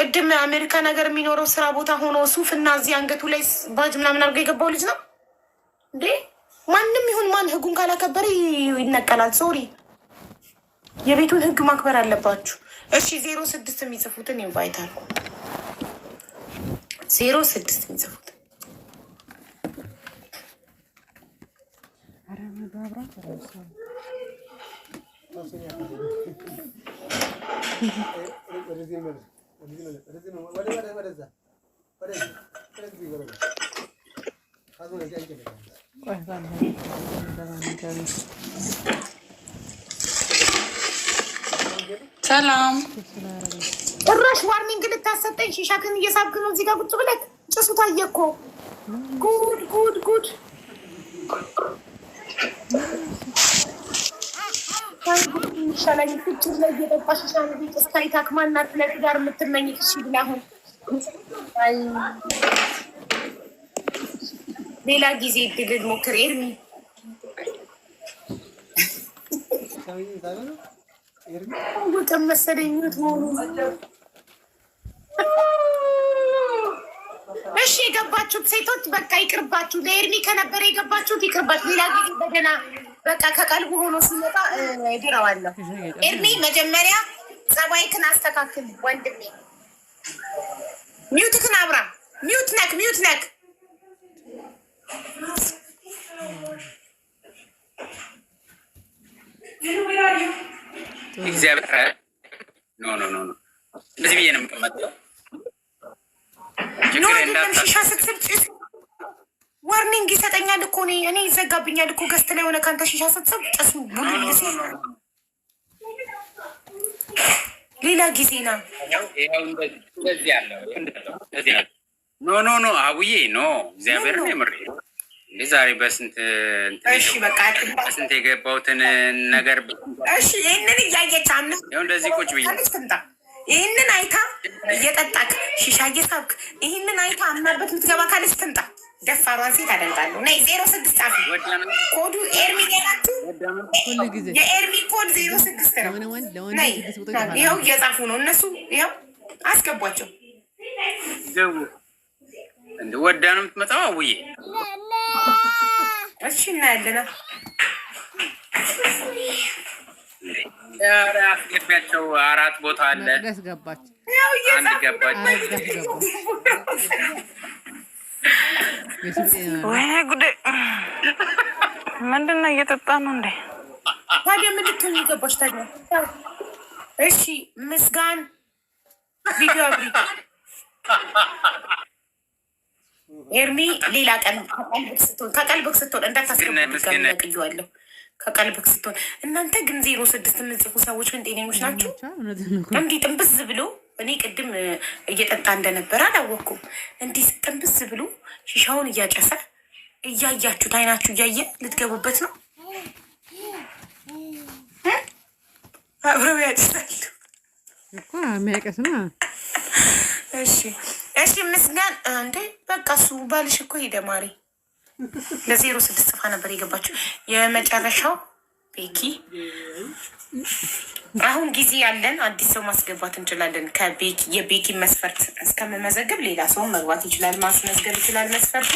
ቅድም አሜሪካ ነገር የሚኖረው ስራ ቦታ ሆኖ ሱፍ እና እዚህ አንገቱ ላይ ባጅ ምናምን አድርገው የገባው ልጅ ነው እንዴ? ማንም ይሁን ማን ህጉን ካላከበረ ይነቀላል። ሶሪ፣ የቤቱን ህግ ማክበር አለባችሁ። እሺ 06 የሚጽፉትን ኢንቫይታል 06 የሚጽፉት ሰላም። ጭራሽ ዋርኒንግ ልታሰጠኝ ሺሻክን እየሳብክ ነው እዚህ ጋር ቁጭ ብለህ። ጭሱ ታየ እኮ። ጉድ ጉድ ጉድ። ይሻላል ፍጭር ላይ እየጠጣሽ ሻን ቢጭ ስታይታክ ማናት ለትዳር የምትመኝ እሺ ብላ አሁን ሌላ ጊዜ ድል ሞክር ኤርሚ ወጣ መሰለኝ ሞሩ። እሺ የገባችሁት ሴቶች በቃ ይቅርባችሁ። ለኤርሚ ከነበረ የገባችሁት ይቅርባችሁ። ሌላ ጊዜ በደና በቃ ከቀልቡ ሆኖ ሲመጣ ድረዋለሁ። ኤርሚ መጀመሪያ ጸባይክን አስተካክል ወንድሜ። ሚውትክን አብራ ሚውት ነክ እግዚአብሔር ኖ እንደዚህ ብዬ ነው የምቀመጠው። ኖ አይደለም ሺሻ ስትስብ ዋርኒንግ ይሰጠኛል እኮ እኔ ይዘጋብኛል እኮ ገስት ላይ ሆነ ካንተ ሺሻ ስትስብ ጭሱ ቡልልስ ሌላ ጊዜ ነው። እንደዚህ ያለው ኖ አቡዬ ኖ እግዚአብሔር ነው የምሬ ዛሬ በስንት የገባሁትን ነገር እሺ፣ ይህንን እያየች አምስት እንደዚህ ቁጭ ብዬ ይህንን አይታ እየጠጣክ ሺሻ እየሳብክ ይህንን አይታ አምናበት የምትገባ ካለች ትምጣ። ደፋሯን ሴት አደንቃለሁ። ነይ 06 ጻፊ። ኮዱ ኤርሚ ናችሁ። የኤርሚ ኮድ 06 ነው። ነይ ይኸው እየጻፉ ነው እነሱ። ይኸው አስገቧቸው። እንደ ወዳ ነው የምትመጣው አውዬ። እሺ እናያለን። ኧረ አስገቢያቸው። 4 ቦታ አለ። አንድ ገባች። ወይኔ ጉዴ! ምንድን ነው እየጠጣ ነው እንዴ? ታዲያ ምን ልትሆን የገባች ታዲያ? እሺ ምስጋን ቪዲዮ አብሪ ኤርሚ ሌላ ቀን ከቀልብክ ስትሆን እንዳታስገቡልቀዋለሁ። ከቀልብክ ስትሆን እናንተ ግን 06 የምጽፉ ሰዎች ግን ጤነኞች ናቸው? እንዲህ ጥንብዝ ብሎ እኔ ቅድም እየጠጣ እንደነበረ አላወቅኩም። እንዲህ ጥንብዝ ብሎ ሺሻውን እያጨሰ እያያችሁት አይናችሁ እያየ ልትገቡበት ነው። አብረው ያጭሳሉ እኮ የሚያቀስ ነው። እሺ ምስጋን እንዴ በቃ እሱ ባልሽ እኮ ሄደ ማሪ። ለ06 ጽፋ ነበር የገባችው የመጨረሻው ቤኪ። አሁን ጊዜ ያለን አዲስ ሰው ማስገባት እንችላለን። ከቤኪ የቤኪ መስፈርት እስከምመዘግብ ሌላ ሰው መግባት ይችላል፣ ማስመዝገብ ይችላል መስፈርቱ።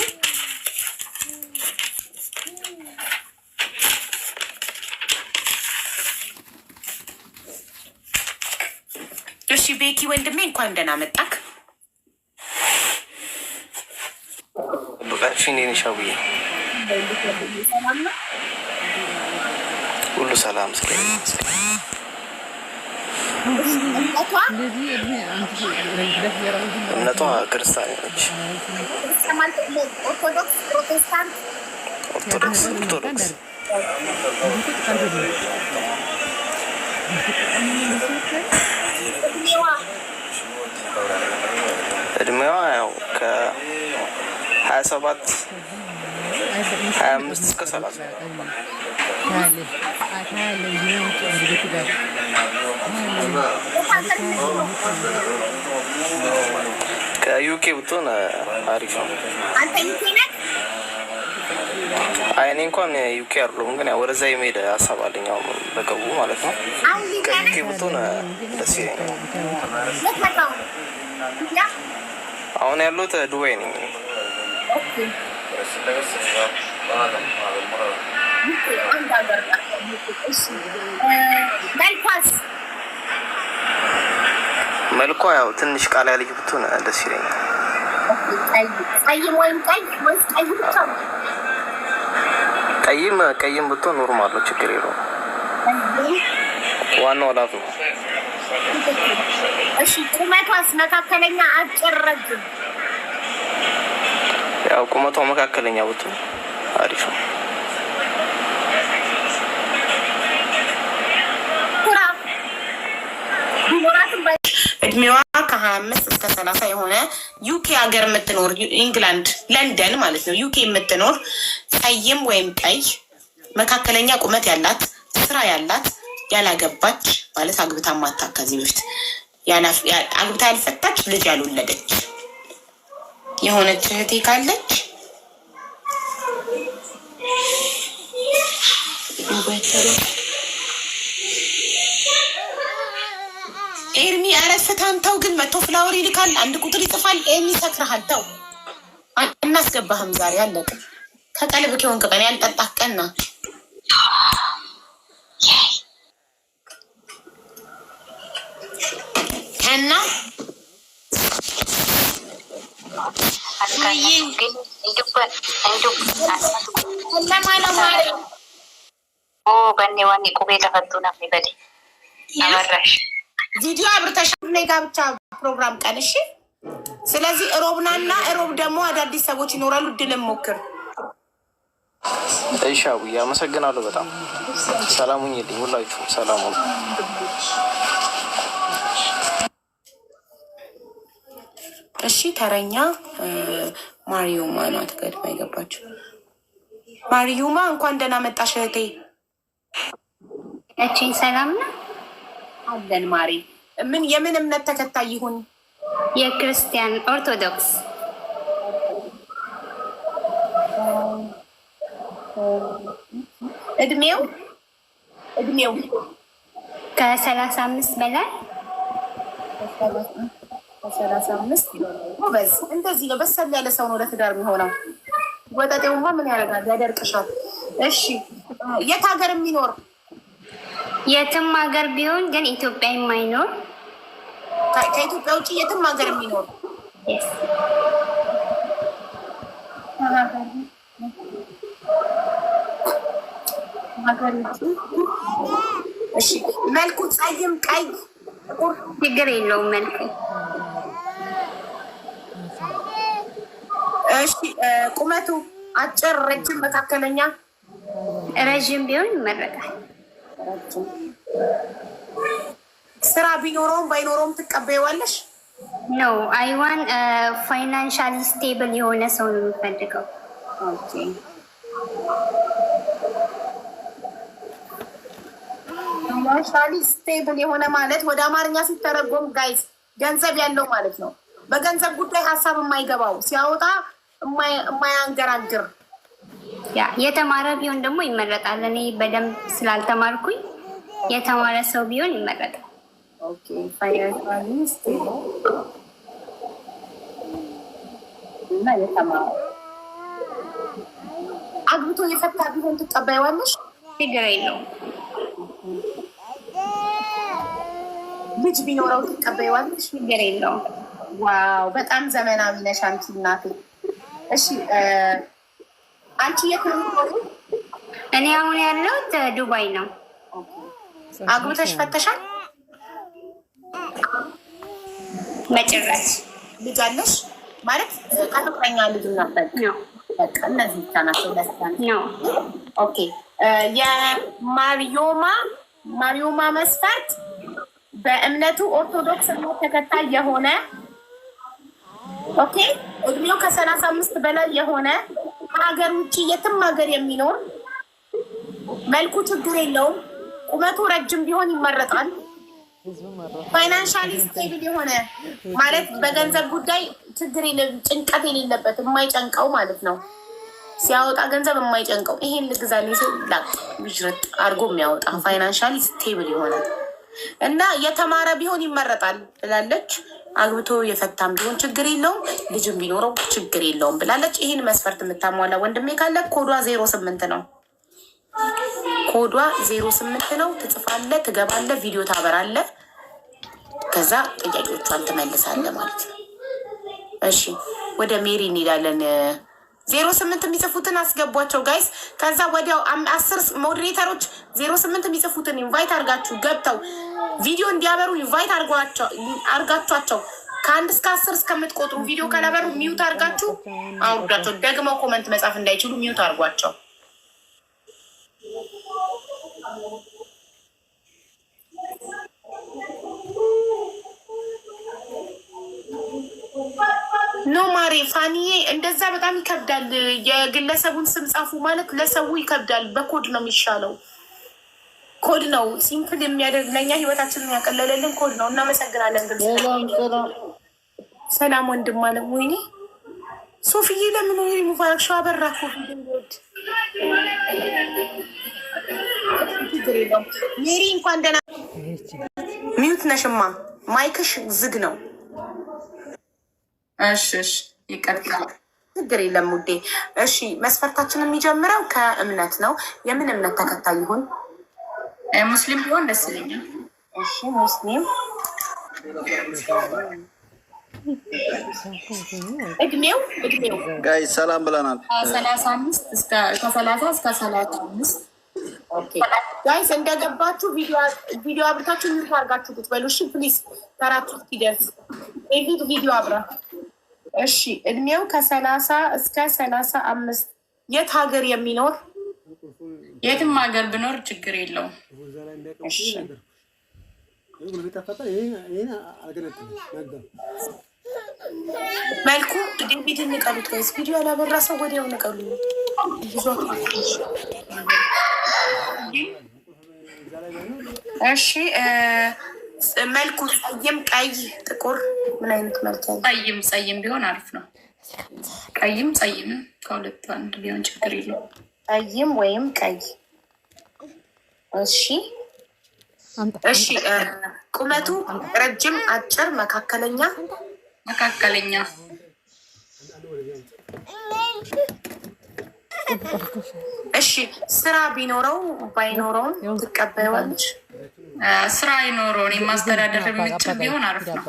እሺ ቤኪ ወንድሜ እንኳን ደህና መጣክ። በቃሽ እንዴ ነሻውዬ? ሁሉ ሰላም እምነቷ ክርስቲያን ነች። ኦርቶዶክስ እድሜዋ ያው ከ27 25 እስከ 30 ከዩኬ ብትሆን አሪፍ ነው። እኔ እንኳን ዩኬ አይደለሁም፣ ግን ወደዛ የመሄድ ሀሳብ አለኝ በቅርቡ ማለት ነው። ከዩኬ ብትሆን ደስ ይለኛል። አሁን ያሉት ዱባይ ነኝ። መልኳ ያው ትንሽ ቃል ያለች ብትሆን ደስ ይለኛል። ቀይም ብትሆን ኖርማል ነው፣ ችግር የለውም። ዋናው ላፍ ነው። እሺ ቁመቷስ መካከለኛ፣ አጭር፣ ረጅም? ያው ቁመቷ መካከለኛ ብትሆን አሪፍ ነው። እድሜዋ ከ25 እስከ 30 የሆነ ዩኬ ሀገር የምትኖር ኢንግላንድ ለንደን ማለት ነው ዩኬ የምትኖር ቀይም ወይም ቀይ መካከለኛ ቁመት ያላት ስራ ያላት ያላገባች ማለት አግብታ ማታውቅ ከዚህ በፊት አግብታ ያልፈታች ልጅ ያልወለደች የሆነች እህቴ ካለች ኤርሚ አረፍታን ተው ግን መቶ ፍላወር ይልካል፣ አንድ ቁጥር ይጽፋል። ኤርሚ ሰክረሃል፣ ተው እናስገባህም ዛሬ አለቅ ከቀልብ ከሆን ቀን ያልጠጣህ ቀና እና ቪዲዮ አብርተሽ ጋብቻ ፕሮግራም ቀን እሺ። ስለዚህ እሮብናና እሮብ ደግሞ አዳዲስ ሰዎች ይኖራሉ። ድልም ሞክር። እሺ አቡዬ አመሰግናለሁ በጣም ሰላሙኝ ይልኝ ሁላችሁ ሰላሙ። እሺ ተረኛ ማሪዮማ ናት ቀድማ የገባችው። ማሪዮማ እንኳን ደህና መጣሽ እህቴ። እቺን ሰላም ነው አለን። ማሪ ምን የምን እምነት ተከታይ ይሁን? የክርስቲያን ኦርቶዶክስ። እድሜው ከ35 በላይ 35 በዝ እንደዚህ ነው። በሰል ያለ ሰው ነው ለትዳር የሚሆነው። ወጣጤውማ ምን ያደርጋል? ያደርቅሻል። እሺ የት ሀገር የሚኖር? የትም ሀገር ቢሆን ግን ኢትዮጵያ የማይኖር ከኢትዮጵያ ውጭ የትም ሀገር የሚኖር እሺ መልኩ ጸይም፣ ቀይ፣ ጥቁር ችግር የለውም መልኩ። እሺ ቁመቱ አጭር፣ ረጅም፣ መካከለኛ? ረዥም ቢሆን ይመረጣል። ስራ ቢኖረውም ባይኖረውም ትቀበይዋለሽ? ነው አይዋን ፋይናንሻሊ ስቴብል የሆነ ሰው ነው የሚፈልገው። ኦኬ ፋይናንሻሊ ስቴብል የሆነ ማለት ወደ አማርኛ ሲተረጎም ጋይስ ገንዘብ ያለው ማለት ነው። በገንዘብ ጉዳይ ሀሳብ የማይገባው ሲያወጣ የማያንገራግር። ያ የተማረ ቢሆን ደግሞ ይመረጣል። እኔ በደንብ ስላልተማርኩኝ የተማረ ሰው ቢሆን ይመረጣል። ኦኬ ፋይናንሻሊ ስቴብል እና የተማረ አግብቶ የፈታ ቢሆን ትቀበይዋለሽ? ችግር የለውም። ልጅ ቢኖረው ትቀበይዋለሽ? ችግር የለውም። ዋው በጣም ዘመናዊ ነሽ አንቺ እናቴ። እሺ አንቺ የት ነው የምትኖሪው? እኔ አሁን ያለሁት ዱባይ ነው። አግብተሽ ፈተሻል? መጨረስ ልጅ አለሽ ማለት ከፍቅረኛ ልጅ እናፈል ነው? በቃ እነዚህ ብቻ ናቸው ለስታን ነው። ኦኬ የማሪዮማ መስፈርት በእምነቱ ኦርቶዶክስ እምነት ተከታይ የሆነ ኦኬ እድሜው ከ35 በላይ የሆነ ከሀገር ውጭ የትም ሀገር የሚኖር መልኩ ችግር የለውም፣ ቁመቱ ረጅም ቢሆን ይመረጣል። ፋይናንሻሊ ስቴብል የሆነ ማለት በገንዘብ ጉዳይ ችግር ጭንቀት የሌለበት የማይጨንቀው ማለት ነው። ሲያወጣ ገንዘብ የማይጨንቀው ይሄን ልግዛልኝ ሲል ላቅ ብዥርጥ አድርጎ የሚያወጣ ፋይናንሻሊ ስቴብል የሆነ እና የተማረ ቢሆን ይመረጣል ብላለች። አግብቶ የፈታም ቢሆን ችግር የለውም፣ ልጅም ቢኖረው ችግር የለውም ብላለች። ይህን መስፈርት የምታሟላ ወንድሜ ካለ ኮዷ 08 ነው። ኮዷ 08 ነው። ትጽፋለ፣ ትገባለ፣ ቪዲዮ ታበራለ፣ ከዛ ጥያቄዎቿን ትመልሳለ ማለት ነው። እሺ ወደ ሜሪ እንሄዳለን። 08 የሚጽፉትን አስገቧቸው ጋይስ። ከዛ ወዲያው 10 ሞዴሬተሮች 08 የሚጽፉትን ኢንቫይት አርጋችሁ ገብተው ቪዲዮ እንዲያበሩ ኢንቫይት አርጋችኋቸው ከ1 እስከ 10 እስከምትቆጥሩ ቪዲዮ ካላበሩ ሚዩት አርጋችሁ አውርዳቸው። ደግመው ኮመንት መጻፍ እንዳይችሉ ሚዩት አርጓቸው። ኖ ማሬ ፋኒዬ እንደዛ በጣም ይከብዳል። የግለሰቡን ስም ጻፉ ማለት ለሰው ይከብዳል። በኮድ ነው የሚሻለው። ኮድ ነው ሲምፕል የሚያደርግ ለእኛ ህይወታችንን ያቀለለልን ኮድ ነው። እናመሰግናለን። ግን ሰላም ወንድም አለም። ወይኔ ሶፊዬ ለምን ወይ ሙባረክ ሸዋ በራኩ ሜሪ እንኳን ደህና ሚዩት ነሽማ። ማይክሽ ዝግ ነው። እሺ ይቀጥላል። ችግር የለም ውዴ። እሺ መስፈርታችን የሚጀምረው ከእምነት ነው። የምን እምነት ተከታይ ይሁን? ሙስሊም ቢሆን ደስ ይለኛል። እሺ ሙስሊም። እድሜው ጋይ ሰላም ብለናል። 35 እስከ 35 ጋይስ እንደገባችሁ ቪዲዮ አብርታችሁ ሚዩት አድርጋችሁ ቁጥበሉ። እሺ ፕሊዝ ተራቱ ሲደርስ ቪዲዮ አብራ። እሺ እድሜው ከ30 እስከ 35 የት ሀገር የሚኖር? የትም ሀገር ብኖር ችግር የለውም። መልኩ ዴቪድ እንቀሉት ጋይስ። ቪዲዮ ያላበራ ሰው ወዲያው ንቀሉ። እሺ መልኩ ጸይም፣ ቀይ፣ ጥቁር ምን አይነት መልክ ያለው? ጸይም ቢሆን አሪፍ ነው። ቀይም ጸይምም ከሁለቱ አንድ ቢሆን ችግር የለውም። ጸይም ወይም ቀይ። እሺ ቁመቱ ረጅም፣ አጭር፣ መካከለኛ? መካከለኛ። እሺ ስራ ቢኖረው ባይኖረውም ትቀበይዋለሽ? ስራ አይኖረውን የማስተዳደር የምችል ቢሆን አሪፍ ነው።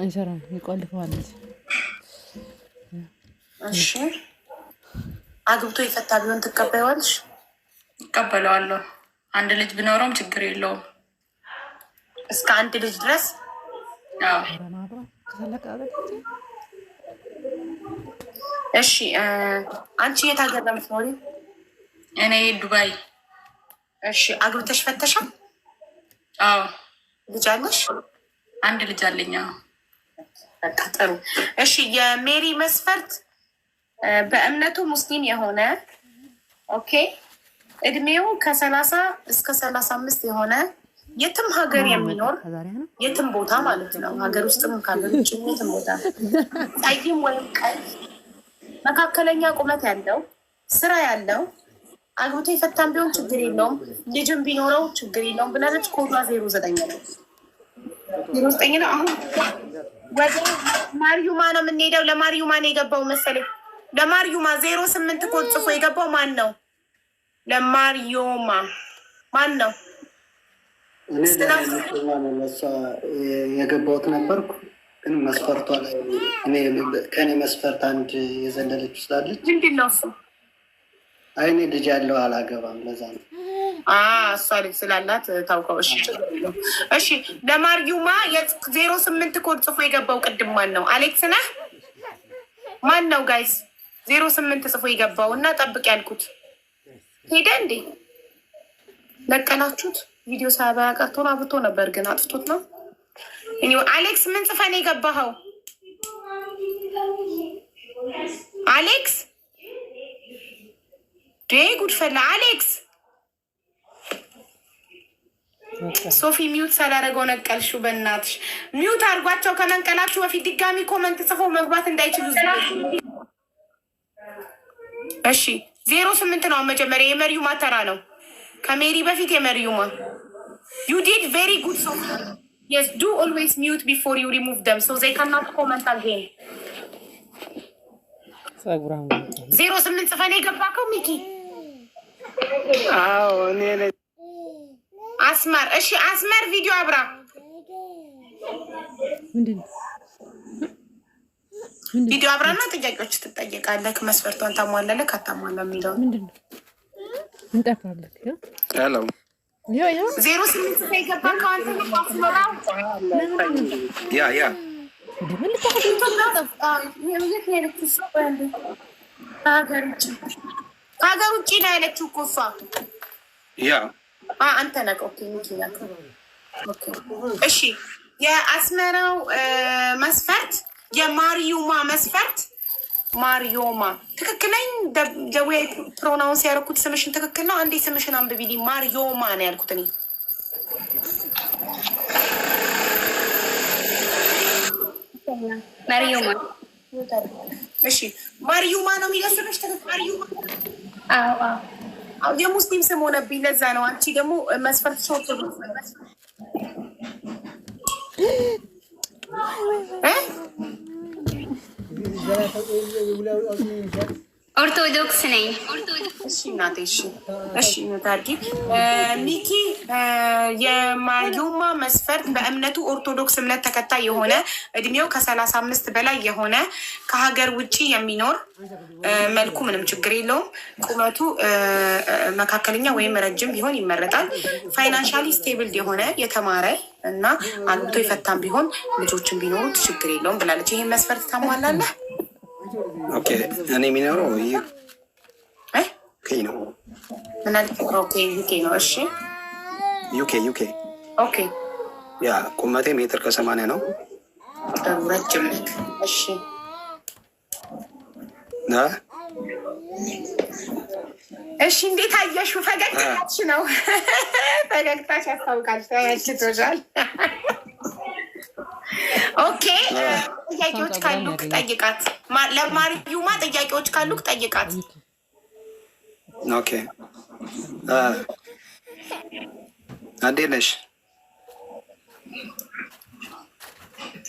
አይሰራም፣ ይቆልፈዋለች። እሺ አግብቶ የፈታ ቢሆን ትቀበይዋለሽ? እቀበለዋለሁ። አንድ ልጅ ቢኖረውም ችግር የለውም። እስከ አንድ ልጅ ድረስ? እሺ አንቺ የት ሀገር ነው የምትኖሪ? እኔ ዱባይ። እሺ አግብተሽ ፈተሻል? አዎ። ልጅ አለሽ? አንድ ልጅ አለኝ። በቃ ጥሩ። እሺ የሜሪ መስፈርት በእምነቱ ሙስሊም የሆነ ኦኬ፣ እድሜው ከ30 እስከ 35 የሆነ የትም ሀገር የሚኖር የትም ቦታ ማለት ነው፣ ሀገር ውስጥም ከሀገር ውጭ የትም ቦታ፣ ጸይም ወይም ቀይ፣ መካከለኛ ቁመት ያለው፣ ስራ ያለው፣ አግብቶ የፈታም ቢሆን ችግር የለውም፣ ልጅም ቢኖረው ችግር የለውም ብላለች። ኮዷ 09 ነው። 09 ነው። አሁን ወደ ማርዩማ ነው የምንሄደው። ለማርዩማ ነው የገባው መሰለኝ። ለማርዩማ 08 ኮድ ጽፎ የገባው ማን ነው? ለማርዩማ ማን ነው? የገባሁት ነበርኩ ግን መስፈርቷ ላይ ከኔ መስፈርት አንድ የዘለለች ስላለች ምንድን ነው እሱ? አይ እኔ ልጅ ያለው አላገባም፣ ለዛ ነው። እሷ ልጅ ስላላት ታውቀው። እሺ ለማርዩማ 08 ኮድ ጽፎ የገባው ቅድም ማን ነው? አሌክስ ነህ? ማን ነው ጋይስ 08 ጽፎ የገባው እና ጠብቅ ያልኩት? ሄደ እንዴ? ለቀናችሁት? ቪዲዮ ሳያበራ ቀርቶ አብቶ ነበር ግን አጥፍቶት ነው። አሌክስ ምን ጽፈህ ነው የገባኸው? አሌክስ ጉድፈላ። አሌክስ ሶፊ ሚዩት ሳላደረገው ነቀልሽው። በእናትሽ ሚዩት አድርጓቸው። ከመንቀላችሁ በፊት ድጋሚ ኮመንት ጽፎ መግባት እንዳይችሉ። እሺ 08 ነው መጀመሪያ። የመሪዩማ ተራ ነው። ከሜሪ በፊት የመሪዩማ ዩ ዲድ ቬሪ ጉድ ሶፊ Yes, do always mute before you remove them so they cannot comment again. 08 ጽፈን የገባከው ሚኪ? አዎ እኔ ነኝ። አስመር እሺ፣ አስመር ቪዲዮ አብራ። ቪዲዮ አብራና ጥያቄዎች ትጠየቃለህ። መስፈርቷን ታሟላለህ ካታሟላ የሚለው ምንድነው? እንጠፋለን። ሄሎ 08 ጽፈን የገባከው አንተ ነው አስመራ። ያ ከሀገር ውጭ ነው ያለችው እኮ እሷ። ያ አንተ ነህ። ኦኬ እሺ። የአስመራው መስፈርት የማሪዩማ መስፈርት ማሪዮማ ትክክለኝ ደዌ ፕሮናውንስ ያደረኩት ስምሽን ትክክል ነው። አንዴ ስምሽን አንብቢልኝ። ማሪዮማ ነው ያልኩት እኔ። ማሪዮማ እሺ፣ ማሪዩማ ነው የሚገስምሽ ትክክል? ማሪዩማ የሙስሊም ስም ሆነብኝ፣ ለዛ ነው። አንቺ ደግሞ መስፈርት ሾርት ኦርቶዶክስ ነኝ። እሺ እናቴ፣ እሺ ታርጊ ሚኪ። የማሪዩማ መስፈርት በእምነቱ ኦርቶዶክስ እምነት ተከታይ የሆነ እድሜው ከ35 በላይ የሆነ ከሀገር ውጭ የሚኖር መልኩ ምንም ችግር የለውም። ቁመቱ መካከለኛ ወይም ረጅም ቢሆን ይመረጣል። ፋይናንሻሊ ስቴብል የሆነ የተማረ እና አግብቶ የፈታም ቢሆን ልጆችን ቢኖሩት ችግር የለውም ብላለች። ይህን መስፈርት ታሟላለህ? ኦኬ እኔ የሚኖረው ዩኬ ነው። ዩኬ ነው። እሺ ዩኬ ኦኬ። ያ ቁመቴ 1.80 ነው። ረጅም ነህ። እሺ እሺ። እንዴት አየሽው? ፈገግታሽ ነው። ፈገግታሽ ያስታውቃል። ተያይቶሻል። ኦኬ ጥያቄዎች ካሉክ ጠይቃት። ለማሪዩማ ጥያቄዎች ካሉክ ጠይቃት። ኦኬ እንዴት ነሽ?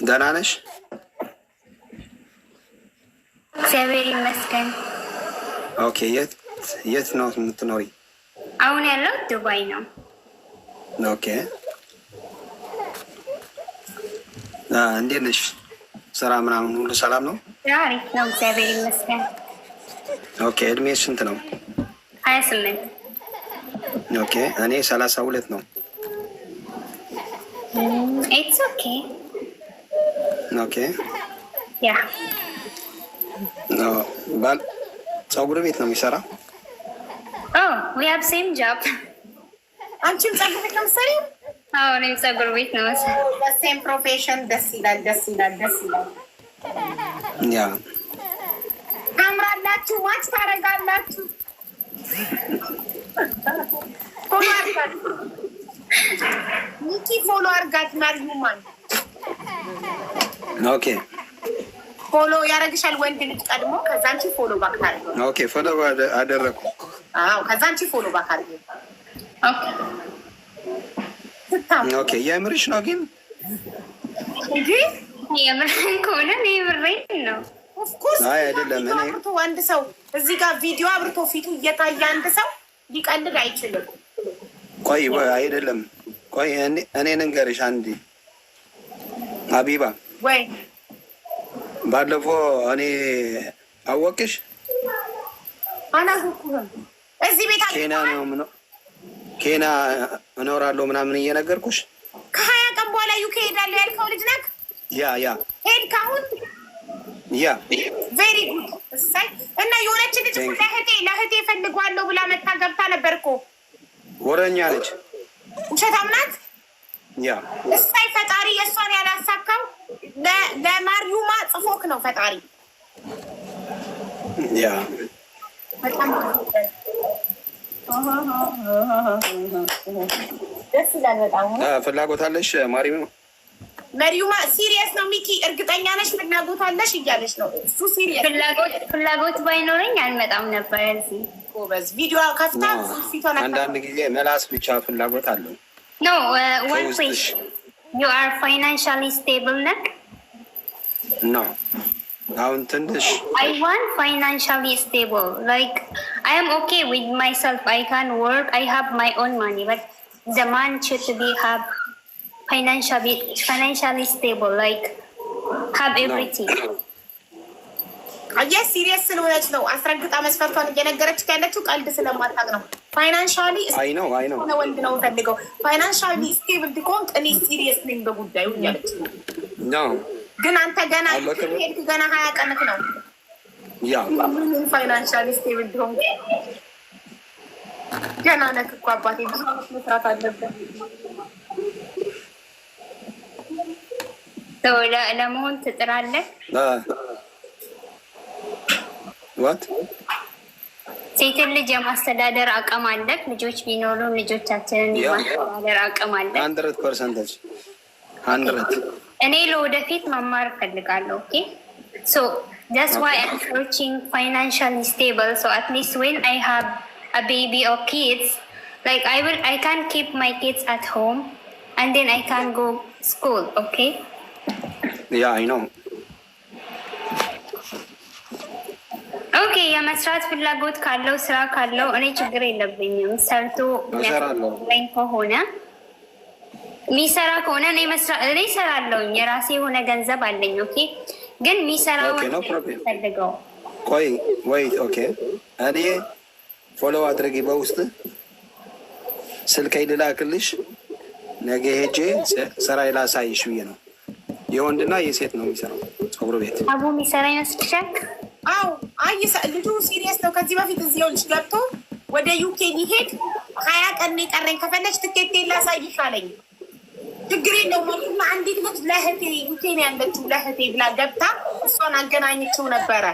ደህና ነሽ? እግዚአብሔር ይመስገን። ኦኬ የት ነው የምትኖሪ? አሁን ያለው ዱባይ ነው። ኦኬ እንዴት ነሽ? ስራ ምናምን ሁሉ ሰላም ነው? አሪፍ ነው፣ እግዚአብሔር ይመስገን። ኦኬ እድሜ ስንት ነው? 28። ኦኬ እኔ 32 ነው። ኢትስ ኦኬ። ኦኬ ያ ባል ፀጉር ቤት ነው የሚሰራ? ዊ ሃቭ ሴም ጆብ። አንቺም ፀጉር ቤት ነው የምትሰሪው? እኔም ፀጉር ቤት ነው የምሰራው። ሴም ፕሮፌሽን። ደስ ይላል። ያ ታምራላችሁ። ማች ታደርጋላችሁ። ሚኪ ፎሎ አድርጋት ማሪዩማን። ኦኬ ፎሎ ያደርግሻል ወንድ ልጅ ቀድሞ፣ ከዛ አንቺ ፎሎ ባክ ታደርጊ። ኦኬ ፎሎ አደረኩ። ከዛ አንቺ ፎሎ ባክ አድርጊ። ኦኬ የምርሽ ነው ግን? እንጂ የምርን ከሆነ የምሬን ነው። ኦፍኮርስ አይ አይደለም። እኔ አብርቶ አንድ ሰው እዚህ ጋር ቪዲዮ አብርቶ ፊቱ እየታየ አንድ ሰው ሊቀልድ አይችልም። ቆይ አይደለም። ቆይ እኔ ልንገርሽ አንዴ ሀቢባ፣ ወይ ባለፈው እኔ አወቅሽ አላወኩህም። እዚህ ቤት ኬንያ ነው ኬንያ እኖራለሁ ምናምን እየነገርኩሽ ከ20 ቀን በኋላ ዩኬ ሄዳለሁ ያልከው ልጅ ነህ? ያ ሄድክ አሁን? ያ ቬሪ ጉድ። እሰይ። እና የሆነች ልጅ ለእህቴ እፈልገዋለሁ ብላ መታ ገብታ ነበር እኮ። ወረኛ ነች። ውሸታም ናት። ያ እሰይ። ፈጣሪ የእሷን ያላሳካው ለማሪዩማ ጽፎክ ነው ፈጣሪ። ያ በጣም ደስ ይላል። በጣም ፍላጎት አለሽ መሪዩማ? ሲሪየስ ነው ሚኪ? እርግጠኛ ነሽ ፍላጎት አለሽ እያለች ነው እሱ። ሲሪየስ ፍላጎት ባይኖረኝ አልመጣም ነበር እዚህ። ጎበዝ። ቪዲዮ ከፍታ ፊቷን አንዳንድ ጊዜ መላስ ብቻ ፍላጎት አለው። ኖ ዋን ፔጅ You are financially stable now? No. አሁን ትንሽ I want financially stable. Like I am okay with myself. I can work. I have my own money. But the man should be have financially stable. Like have everything. አየህ ሲሪየስ ስለሆነች ነው አስረግጣ መስፈርቷን እየነገረች ያለችው ቀልድ ስለማታውቅ ነው። ፋይናንሻሊ አይ ነው ወንድ ነው ፈልገው ፋይናንሻሊ ስቴብል ቢሆን እኔ ሲሪየስ ነኝ በጉዳዩ እያለች ነው። ግን አንተ ገና ሄድክ ገና 20 ቀንክ ነው። ያ ፋይናንሻሊ ስቴብል ቢሆን ገና ነክ እኮ አባቴ ብዙ መስራት አለበት። ለመሆን ትጥራለህ? What? ሴት ልጅ የማስተዳደር አቅም አለክ? ልጆች ቢኖሩ ልጆቻችንን የማስተዳደር አቅም አለክ? 100%. 100. እኔ ለወደፊት መማር እፈልጋለሁ። ኦኬ so that's why I'm searching financially stable, so at least when I have a baby or kids, like I can keep my kids at home and then I can go school. Okay? Yeah, I know. ኦኬ የመስራት ፍላጎት ካለው ስራ ካለው እኔ ችግር የለብኝም። ሰርቶ ላይ ከሆነ ሚሰራ ከሆነ እኔ እሰራለሁኝ። የራሴ የሆነ ገንዘብ አለኝ። ኦኬ ግን ሚሰራው ፈልገው ቆይ ኦኬ እኔ ፎሎ አድርጌ በውስጥ ስልክ ልላክልሽ ነገ ሄጄ ስራ ላሳይሽ ብዬ ነው። የወንድና የሴት ነው የሚሰራው ፀጉር ቤት አቡ የሚሰራ ይመስልሻል? አዎ አይ ልጁ ሲሪየስ ነው። ከዚህ በፊት እዚህ ልጅ ገብቶ ወደ ዩኬ ሊሄድ 20 ቀን የቀረኝ ከፈለች ትኬት ላሳይሽ አለኝ። ችግር የለውም እና አንዲት ልጅ ለእህቴ ዩኬ ነው ያለችው ለእህቴ ብላ ገብታ እሷን አገናኘችው ነበረ።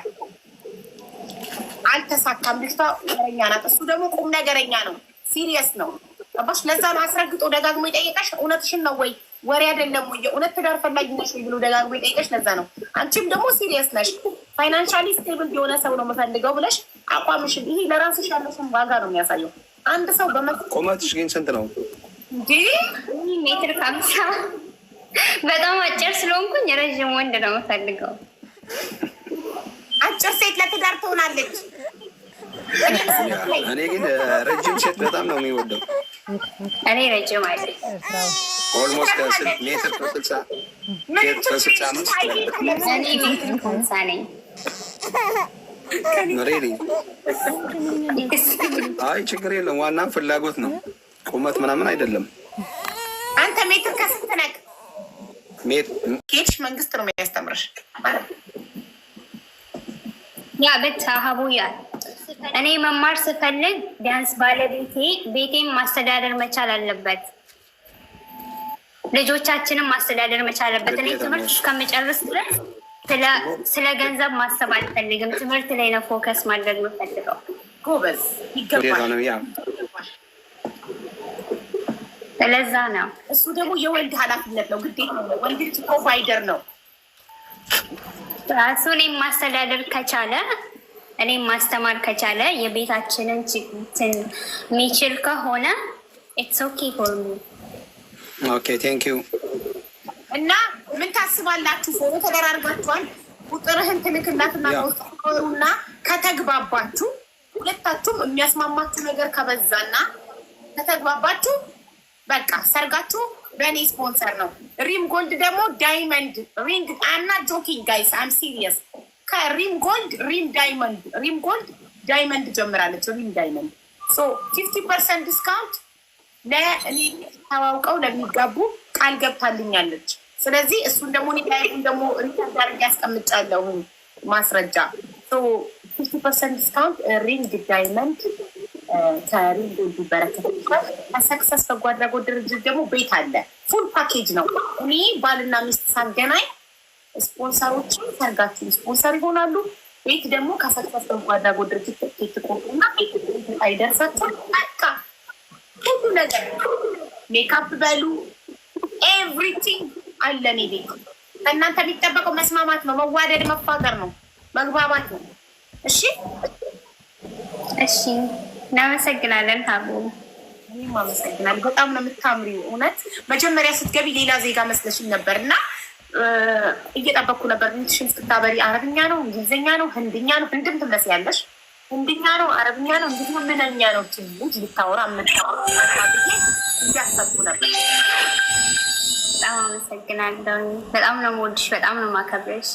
አልተሳካም። ልጅቷ ነገረኛ ናት። እሱ ደግሞ ቁም ነገረኛ ነው። ሲሪየስ ነው። ገባሽ? ለዛ ነው አስረግጦ ደጋግሞ የጠየቀሽ እውነትሽን ነው ወይ ወሬ አይደለም ወይ እውነት ትዳር ፈላጊ ነሽ ወይ ብሎ ደጋግሞ የጠየቀሽ ለዛ ነው። አንቺም ደግሞ ሲሪየስ ነሽ። ፋይናንሻሊ ስቴብል የሆነ ሰው ነው የምፈልገው ብለሽ አቋምሽን ይሄ ለራስሽ ያለሽን ዋጋ ነው የሚያሳየው። አንድ ሰው ቁመትሽ ግን ስንት ነው? እንዴ 1.50 በጣም አጭር ስለሆንኩኝ ረዥም ወንድ ነው የምፈልገው። አጭር ሴት ለትዳር ትሆናለች። እኔ ግን ረጅም ሴት በጣም ነው የሚወደው። እኔ ረጅም አይደል ኦልሞስት ሜትር ከ60 ነኝ። አይ ችግር የለም። ዋና ፍላጎት ነው። ቁመት ምናምን አይደለም። አንተ ሜትር ከስንት ነህ? ኬድሽ መንግስት ነው የሚያስተምርሽ። ያ ብቻ ሀቡያ እኔ መማር ስፈልግ ቢያንስ ባለቤቴ ቤቴን ማስተዳደር መቻል አለበት። ልጆቻችንን ማስተዳደር መቻል አለበት። እኔ ትምህርት እስከምጨርስ ድረስ ስለ ገንዘብ ማሰብ አልፈልግም። ትምህርት ላይ ነው ፎከስ ማድረግ የምፈልገው። ጎበዝ ይገባል። ለዛ ነው እሱ ደግሞ የወልድ ኃላፊነት ነው፣ ግዴታ ነው። ወንድ ልጅ ፕሮቫይደር ነው። ራሱ እኔም ማስተዳደር ከቻለ እኔም ማስተማር ከቻለ የቤታችንን የሚችል ከሆነ ኢትስ ኦኬ ፎር ሚ። ኦኬ ቴንክ ዩ። እና ምን ታስባላችሁ? ፎቶ ተደራርጋችኋል። ቁጥርህን ትልክላትና እና ከተግባባችሁ ሁለታችሁም የሚያስማማችሁ ነገር ከበዛና ከተግባባችሁ በቃ ሰርጋችሁ በእኔ ስፖንሰር ነው። ሪም ጎልድ ደግሞ ዳይመንድ ሪንግ አና ጆኪንግ ጋይስ አም ሲሪየስ። ከሪም ጎልድ ሪም ጎልድ ዳይመንድ ጀምራለች። ሪም ዳይመንድ ሶ 50% ዲስካውንት ለእኔ ተዋውቀው ለሚጋቡ ቃል ገብታልኛለች። ስለዚህ እሱን ደግሞ ኒታይን ደግሞ ሪከርድ አድርጌ ያስቀምጫለሁ ማስረጃ። ሶ 50% ዲስካውንት ሪንግ ዳይመንድ ከሪንግ ጎልድ ይበረከታል። ከሰክሰስ በጎ አድራጎት ድርጅት ደግሞ ቤት አለ። ፉል ፓኬጅ ነው። እኔ ባልና ሚስት ሳገናኝ ስፖንሰሮችን ሰርጋችን ስፖንሰር ይሆናሉ። ቤት ደግሞ ከሰክሰስ በጎ አድራጎት ድርጅት ትኬት ቆርጡና አይደርሳቸው በቃ ሁሉ ነገር ሜካፕ በሉ ኤቭሪቲንግ አለ። እኔ ቤት ከእናንተ የሚጠበቀው መስማማት ነው፣ መዋደድ፣ መፋቀር ነው፣ መግባባት ነው። እሺ እሺ፣ እናመሰግናለን ሀቡ። አመሰግናለሁ። በጣም ነው የምታምሪው። እውነት መጀመሪያ ስትገቢ ሌላ ዜጋ መስለሽኝ ነበር እና እየጠበቅኩ ነበር። ትንሽን ስታበሪ አረብኛ ነው፣ እንግሊዝኛ ነው፣ ህንድኛ ነው። ህንድም ትመስያለሽ። ህንድኛ ነው፣ አረብኛ ነው፣ እንግዲህ ምንኛ ነው ትንሽ ልታወራ የምታወራ ብዬ እያሰብኩ ነበር። በጣም አመሰግናለሁ። በጣም ነው የምወድሽ፣ በጣም ነው የማከብርሽ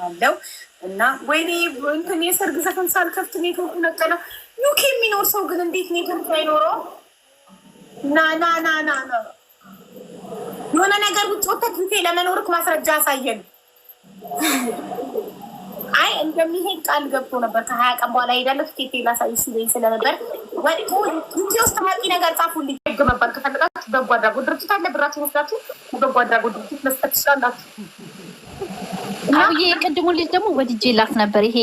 አለው እና ወይኔ እንትን የሰርግ ዘፈን ሳልከፍት ኔትወርኩ ነቀለው። ዩኬ የሚኖር ሰው ግን እንዴት ኔትወርክ አይኖረው? ና ና ና ና ና የሆነ ነገር ውጭ ወጥተህ ዩኬ ለመኖርክ ማስረጃ አሳየን። አይ እንደሚሄድ ቃል ገብቶ ነበር። ከ20 ቀን በኋላ ሄዳለሁ ትኬት ላሳይሽ ሲለኝ ስለነበር ወጥቶ ዩኬ ውስጥ ታዋቂ ነገር ጻፉልኝ። ህግ መባል ከፈለጋችሁ በጎ አድራጎት ድርጅት አለ። ብራችሁ ወስዳችሁ በጎ አድራጎት ድርጅት መስጠት ትችላላችሁ። አብዬ የቅድሙ ልጅ ደግሞ ወድጄ ላክ ነበር። ይሄ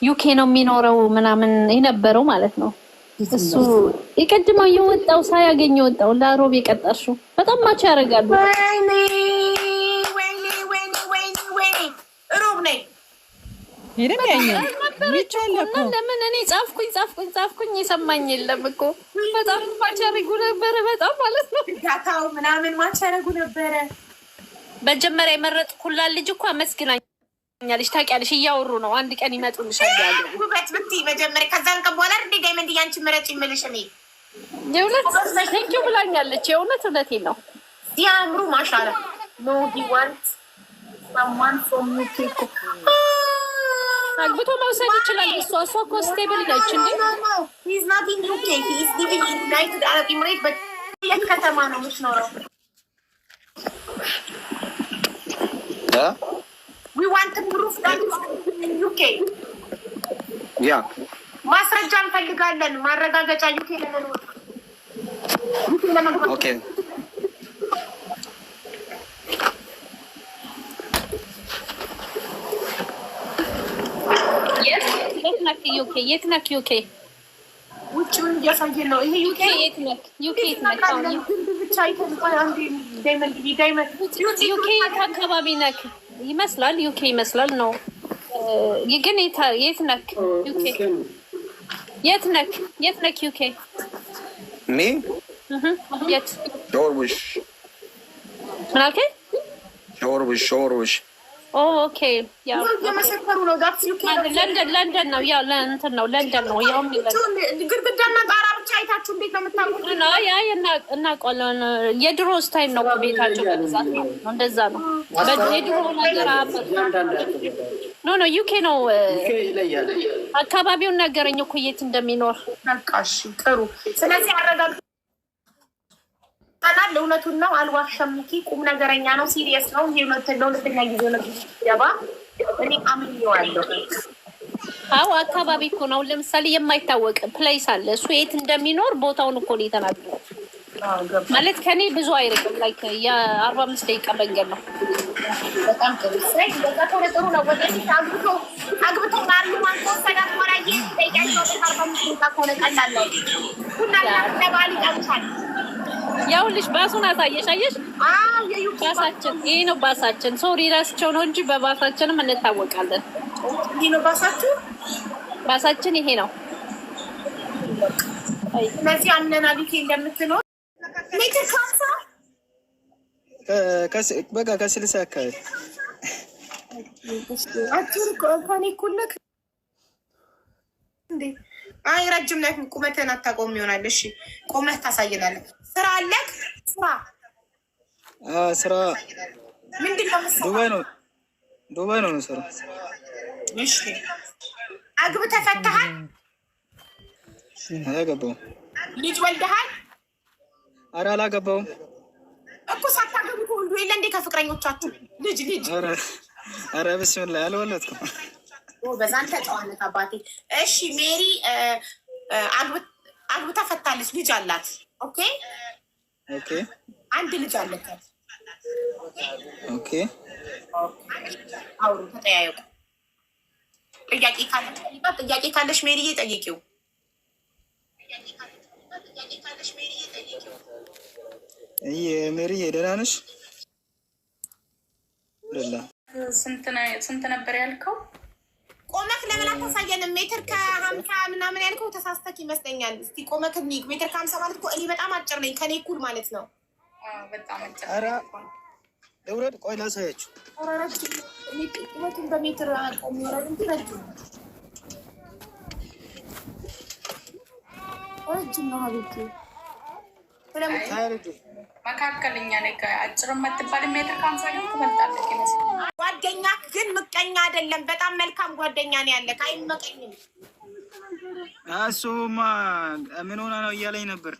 ዩኬ ነው የሚኖረው ምናምን የነበረው ማለት ነው። እሱ የቅድመው የወጣው ሳያገኝ የወጣው ለሮብ የቀጠርሽው በጣም ማቻ ያደርጋሉ። ወይኔ ወይኔ ወይኔ ወይኔ ወይኔ ሮብ ነኝ ይሄን ያኛው ለምን እኔ ጻፍኩኝ የሰማኝ የለም እኮ በጣም ማቻ ያደርጉ ነበር። በጣም ማለት ነው ዳታው ምናምን ማቻ ያደርጉ ነበረ። መጀመሪያ የመረጥኩላት ልጅ እኮ አመስግናኛለች። ታውቂያለሽ፣ እያወሩ ነው። አንድ ቀን ይመጡልሻል ያሉ ውበት ብትይ መጀመሪያ ከዛን ቀን በኋላ እንደ ዳይመንድ ያንቺ ምረጭ ይመልሽ። እኔ የእውነት ቴንኪው ብላኛለች። እውነቴን ነው። ሲያምሩ ማሻአላ ኖ ሂ ዋንት ሰማን ፍሮም ዩኬ አግብቶ መውሰድ ይችላል። እሷ እኮ ስቴብል ነች እንዴ? ሂ ኢዝ ናት ኢን ዩኬ ሂ ኢዝ ሊቪንግ ኢን ዩናይትድ አረብ ኤሚሬት በት ከተማ ነው የምትኖረው። We want proof that in UK. ያ ማስረጃ እንፈልጋለን። ማረጋገጫ ዩኬ ለመኖር ኦኬ የት ነክ ዩኬ ውጭውን እያሳየን ነው። ይሄ ዩኬ የት ነክ ብቻ ይተንቋል። አንዴ ዳይመንድ ዩኬ አካባቢ ነክ ይመስላል። ዩኬ ይመስላል ነው ግን የት ነክ ዩኬ የት ነክ ዩኬ ሚ የት ሾርቡሽ ምን አልከኝ? ሾርቡሽ ኦኬ ያው የመሰከሩ ነው። ዳትስ ዩኬ ለንደን ነው። ያው ለእንትን ነው ለንደን ነው። ያው ግድግዳና ጣራ ብቻ አይታችሁ እንዴት ነው የምታውቁት? እናውቃለን። የድሮ ስታይል ነው ቤታቸው በብዛት ነው። እንደዛ ነው። የድሮ ነገር ኖ ዩኬ ነው። አካባቢውን ነገረኝ እኮ የት እንደሚኖር። በቃ እሺ ጥሩ። ስለዚህ አረጋግጠናል። ለእውነቱን ነው። አልዋሸም። ቁም ነገረኛ ነው። ሲሪየስ ነው። ለሁለተኛ ጊዜ ነው ገባ። እኔ አምኜዋለሁ። አዎ አካባቢ እኮ ነው። ለምሳሌ የማይታወቅ ፕሌስ አለ። እሱ የት እንደሚኖር ቦታውን እኮ ነው የተናገረው። ማለት ከኔ ብዙ አይርቅም። ላይክ የ45 ደቂቃ መንገድ ነው። በጣም ጥሩ። ስለዚህ በቃ ጥሩ ነው። ወደፊት አግብቶ ባሉ ማንቆሰዳት ወራዬ ጠይቃቸው። 45 ደቂቃ ከሆነ ቀላል ነው። ሁላ ለባል ይጣምሳል። ያውልሽ ባሱን አሳየሽ። አየሽ? ባሳችን ይሄ ነው ባሳችን። ሶሪ ራስቸው ነው እንጂ በባሳችንም እንታወቃለን። ይሄ ነው ባሳችሁ? ባሳችን ይሄ ነው። ስለዚህ አነናቢቴ እንደምትኖር ሜትር በቃ ከስልሳ አካባቢ አጭር ከኔ እኩል ነህ እንዴ? አይ ረጅም ነህ። ቁመትህን አታውቀውም ይሆናል። እሺ ቆመህ ታሳየናለህ። ስራ አለህ? ስራ ምንድን ነው የምትሰራው? ዱባይ ነው የምሰራው። እሺ አግብተህ ፈተሃል? አላገባሁም። ልጅ ወልደሃል? ኧረ አላገባሁም እኮ። ሳታገቡ ከወልዱ የለ እንዴ ከፍቅረኞቻችሁ ልጅ? ኧረ ብስምላ አልወለድኩም። በዛን ተጫዋነት አባቴ። እሺ ሜሪ አግብታ ፈታለች። ልጅ አላት። ኦኬ አንድ ልጅ አለች። ኦኬ አውሩ፣ ተጠያየቁ። ጥያቄ ካለሽ ሜሪዬ ጠይቂው። ሜሪዬ ደህና ነሽ? ስንት ነበር ያልከው? ቆመክ ለምን አታሳየንም? ሜትር ከ50 ምናምን ያልከው ተሳስተክ ይመስለኛል። እስቲ ቆመክ ኒክ ሜትር ከ50 ማለት እኮ እኔ በጣም አጭር ነኝ፣ ከኔ እኩል ማለት ነው። በጣም አጭር። ኧረ ደውረድ ቆይ ላሳያችሁ። ቁመቱን በሜትር ቆም ይወረድ እንጂ ረጅም ነው ሀቢብቲ። መካከለኛ ነኝ። አጭር የምትባል ሜትር ከ50 ግን ትበልጣለች ይመስለኛል። ጓደኛ ግን ምቀኛ አይደለም። በጣም መልካም ጓደኛ ነው ያለክ፣ አይመቀኝም። እሱማ ምን ሆና ነው እያለኝ ነበር።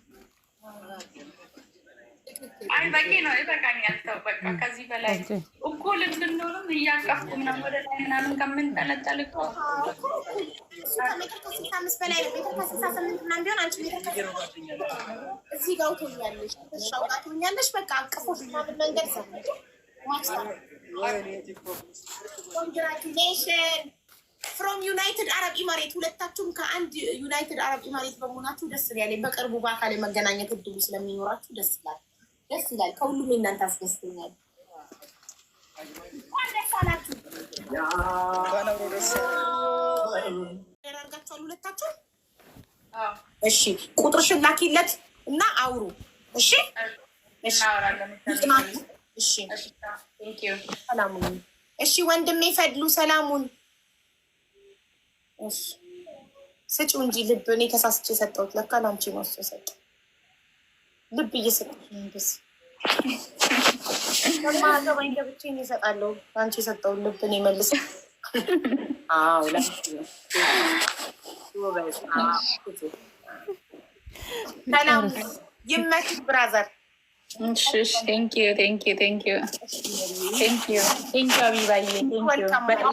አይ በቂ ነው፣ ይበቃኛል። ተው በቃ ከዚህ በላይ እኩል እንድንኖርም እያቀፍኩ ምናምን ወደ ላይ ምናምን ከምንጠለጠል እኮ ሜትር ከ65 በላይ ነው። ሜትር ከ68 ምናምን ቢሆን አንቺ ሜትር እዚህ ጋር ትሆኛለሽ፣ ሻው ጋር ትሆኛለሽ። በቃ አቅፎሽ ምናምን መንገድ ሰው ኮንግራቹሌሽን ፍሮም ዩናይትድ አረብ ኢማሬት። ሁለታችሁም ከአንድ ዩናይትድ አረብ ኢማሬት በመሆናችሁ ደስ ያለኝ። በቅርቡ በአካል መገናኘት እድሉ ስለሚኖራችሁ ደስ ይላል፣ ደስ ይላል። ከሁሉም የእናንተ አስደስተኛል። ደስ አላችሁ ያደርጋችኋል ሁለታችሁ። እሺ ቁጥርሽን ላኪለት እና አውሩ። እሺ እሺ ሰላሙን። እሺ ወንድሜ ፈድሉ ሰላሙን። እሺ ስጪው እንጂ ልብ። እኔ ተሳስቼ የሰጠሁት ለካ ላንቺ ነው እሱ የሰጠው ልብ እየሰጠች ደስ ማገባኝ ገብቼ እሰጣለሁ። አንቺ የሰጠውን ልብ እኔ መልስ። አዎ ሰላም ይመችሽ ብራዘር።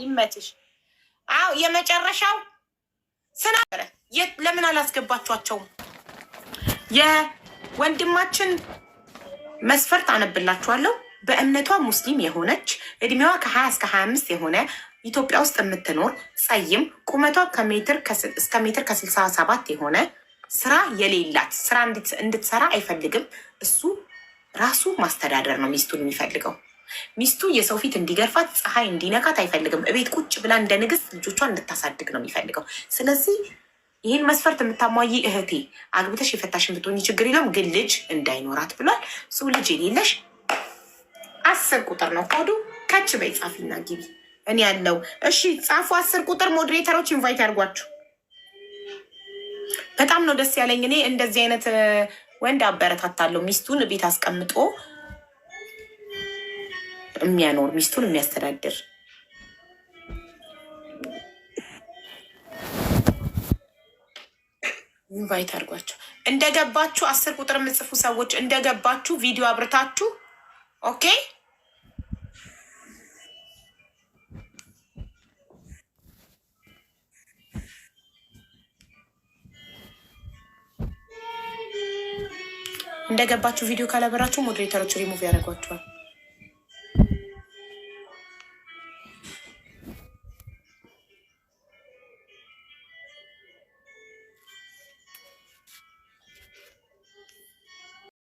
ይመችሽ። አዎ የመጨረሻው ስናረ ለምን አላስገባችኋቸውም? የወንድማችን መስፈርት አነብላችኋለሁ። በእምነቷ ሙስሊም የሆነች እድሜዋ ከ20 እስከ 25 የሆነ ኢትዮጵያ ውስጥ የምትኖር ጸይም ቁመቷ እስከ ሜትር ከ67 የሆነ ስራ የሌላት ስራ እንድትሰራ አይፈልግም። እሱ ራሱ ማስተዳደር ነው ሚስቱን የሚፈልገው። ሚስቱ የሰው ፊት እንዲገርፋት ፀሐይ እንዲነካት አይፈልግም። እቤት ቁጭ ብላ እንደ ንግስት ልጆቿን እንድታሳድግ ነው የሚፈልገው። ስለዚህ ይህን መስፈርት የምታሟይ እህቴ አግብተሽ የፈታሽን ብትሆኚ ችግር የለውም፣ ግን ልጅ እንዳይኖራት ብሏል። ሰው ልጅ የሌለሽ 10 ቁጥር ነው ኮዱ። ከች በይ ጻፊና ግቢ። እኔ ያለው እሺ ጻፉ። 10 ቁጥር ሞዴሬተሮች ኢንቫይት ያድርጓችሁ። በጣም ነው ደስ ያለኝ። እኔ እንደዚህ አይነት ወንድ አበረታታለሁ። ሚስቱን ቤት አስቀምጦ የሚያኖር ሚስቱን የሚያስተዳድር። ኢንቫይት አድርጓቸው። እንደገባችሁ 10 ቁጥር የምጽፉ ሰዎች እንደገባችሁ ቪዲዮ አብርታችሁ ኦኬ። እንደገባችሁ ቪዲዮ ካላበራችሁ ሞዴሬተሮች ሪሙቭ ያደርጓችኋል።